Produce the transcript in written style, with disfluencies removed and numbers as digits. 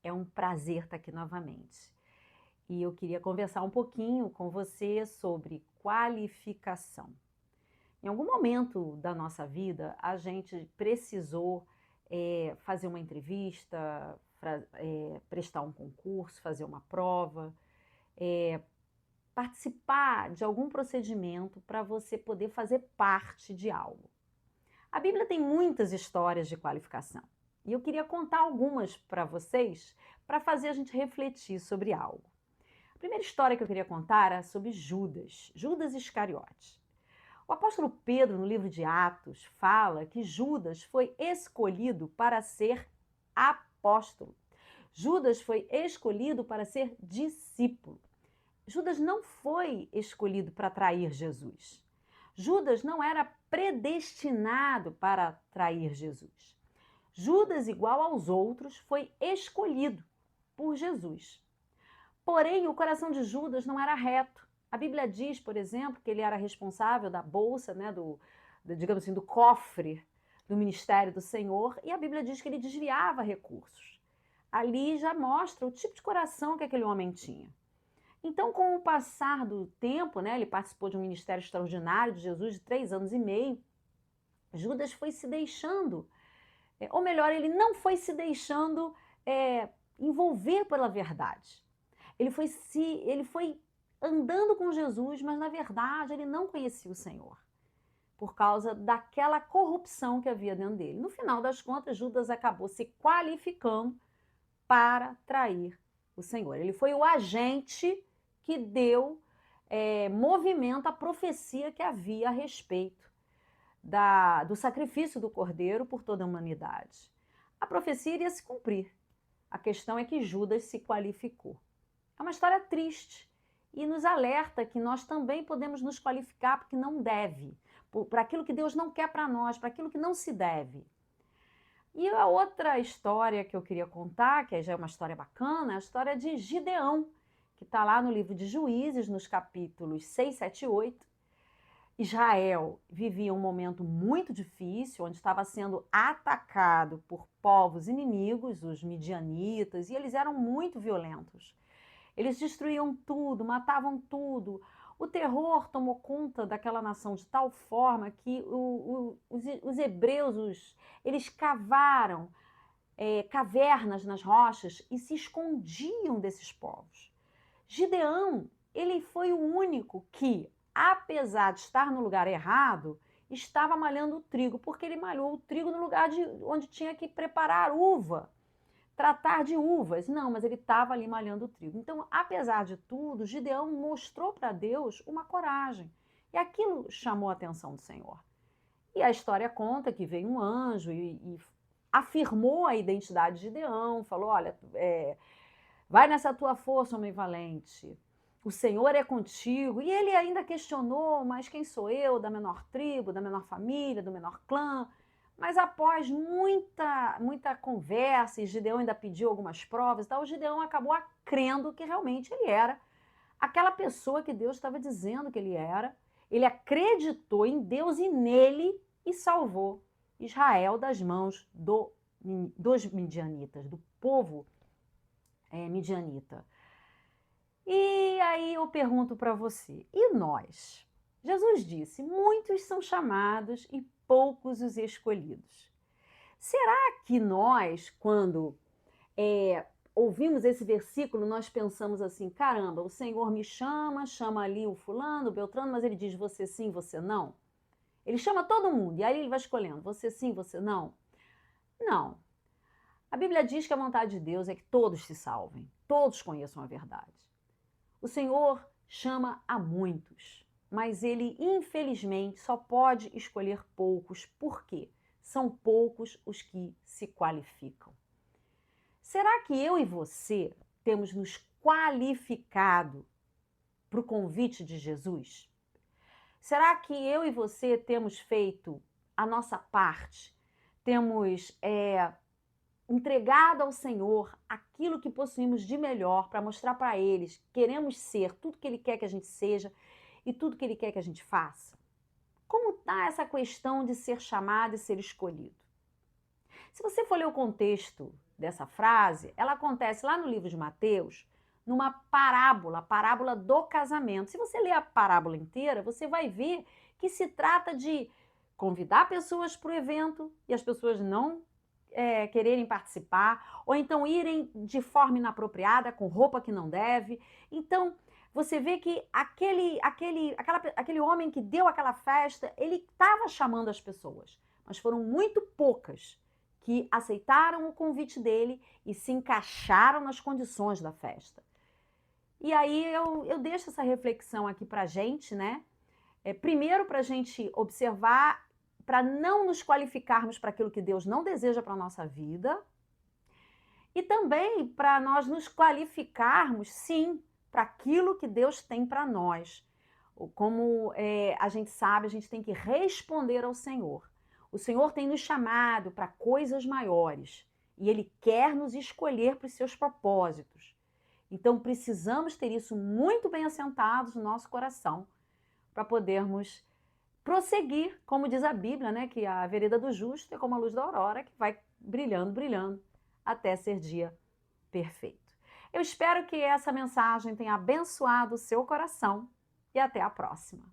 É um prazer estar aqui novamente. E eu queria conversar um pouquinho com você sobre qualificação. Em algum momento da nossa vida, a gente precisou fazer uma entrevista, prestar um concurso, fazer uma prova, participar de algum procedimento para você poder fazer parte de algo. A Bíblia tem muitas histórias de qualificação. E eu queria contar algumas para vocês para fazer a gente refletir sobre algo. A primeira história que eu queria contar era sobre Judas, Judas Iscariote. O apóstolo Pedro, no livro de Atos, fala que Judas foi escolhido para ser apóstolo. Judas foi escolhido para ser discípulo. Judas não foi escolhido para trair Jesus. Judas não era predestinado para trair Jesus. Judas, igual aos outros, foi escolhido por Jesus. Porém, o coração de Judas não era reto. A Bíblia diz, por exemplo, que ele era responsável da bolsa, né, digamos assim, do cofre do ministério do Senhor, e a Bíblia diz que ele desviava recursos. Ali já mostra o tipo de coração que aquele homem tinha. Então, com o passar do tempo, né, ele participou de um ministério extraordinário de Jesus de 3 anos e meio, Judas foi se deixando, ou melhor, ele não foi se deixando envolver pela verdade. Ele foi andando com Jesus, mas na verdade ele não conhecia o Senhor, por causa daquela corrupção que havia dentro dele. No final das contas, Judas acabou se qualificando para trair o Senhor. Ele foi o agente que deu movimento à profecia que havia a respeito do sacrifício do Cordeiro por toda a humanidade. A profecia iria se cumprir. A questão é que Judas se qualificou. É uma história triste e nos alerta que nós também podemos nos qualificar porque não deve, para aquilo que Deus não quer para nós, para aquilo que não se deve. E a outra história que eu queria contar, que já é uma história bacana, é a história de Gideão, que está lá no livro de Juízes, nos capítulos 6, 7 e 8. Israel vivia um momento muito difícil, onde estava sendo atacado por povos inimigos, os midianitas, e eles eram muito violentos. Eles destruíam tudo, matavam tudo. O terror tomou conta daquela nação de tal forma que os hebreus, eles cavaram cavernas nas rochas e se escondiam desses povos. Gideão, ele foi o único que, apesar de estar no lugar errado, estava malhando o trigo, porque ele malhou o trigo no lugar onde tinha que preparar uva, tratar de uvas. Não, mas ele estava ali malhando o trigo. Então, apesar de tudo, Gideão mostrou para Deus uma coragem. E aquilo chamou a atenção do Senhor. E a história conta que veio um anjo e afirmou a identidade de Gideão, falou, olha, vai nessa tua força, homem valente, o Senhor é contigo. E ele ainda questionou, mas quem sou eu, da menor tribo, da menor família, do menor clã? Mas após muita conversa, e Gideão ainda pediu algumas provas e tal, o Gideão acabou crendo que realmente ele era aquela pessoa que Deus estava dizendo que ele era. Ele acreditou em Deus e nele e salvou Israel das mãos dos midianitas, do povo midianita. E aí eu pergunto para você, e nós? Jesus disse, muitos são chamados e poucos os escolhidos. Será que nós, quando ouvimos esse versículo, nós pensamos assim, caramba, o Senhor me chama ali o fulano, o Beltrano, mas ele diz você sim, você não? Ele chama todo mundo, e aí ele vai escolhendo, você sim, você não? Não. A Bíblia diz que a vontade de Deus é que todos se salvem, todos conheçam a verdade. O Senhor chama a muitos, mas ele, infelizmente, só pode escolher poucos. Por quê? São poucos os que se qualificam. Será que eu e você temos nos qualificado para o convite de Jesus? Será que eu e você temos feito a nossa parte? Temos entregado ao Senhor aquilo que possuímos de melhor para mostrar para eles que queremos ser tudo que Ele quer que a gente seja e tudo que Ele quer que a gente faça? Como está essa questão de ser chamado e ser escolhido? Se você for ler o contexto dessa frase, ela acontece lá no livro de Mateus, numa parábola, a parábola do casamento. Se você ler a parábola inteira, você vai ver que se trata de convidar pessoas para o evento e as pessoas não quererem participar, ou então irem de forma inapropriada, com roupa que não deve. Então, você vê que aquele homem que deu aquela festa, ele estava chamando as pessoas, mas foram muito poucas que aceitaram o convite dele e se encaixaram nas condições da festa. E aí eu deixo essa reflexão aqui para a gente, né? Primeiro, para a gente observar, para não nos qualificarmos para aquilo que Deus não deseja para a nossa vida, e também para nós nos qualificarmos, sim, para aquilo que Deus tem para nós. Como a gente sabe, a gente tem que responder ao Senhor. O Senhor tem nos chamado para coisas maiores e Ele quer nos escolher para os seus propósitos. Então, precisamos ter isso muito bem assentados no nosso coração para podermos prosseguir, como diz a Bíblia, né, que a vereda do justo é como a luz da aurora, que vai brilhando, brilhando, até ser dia perfeito. Eu espero que essa mensagem tenha abençoado o seu coração e até a próxima.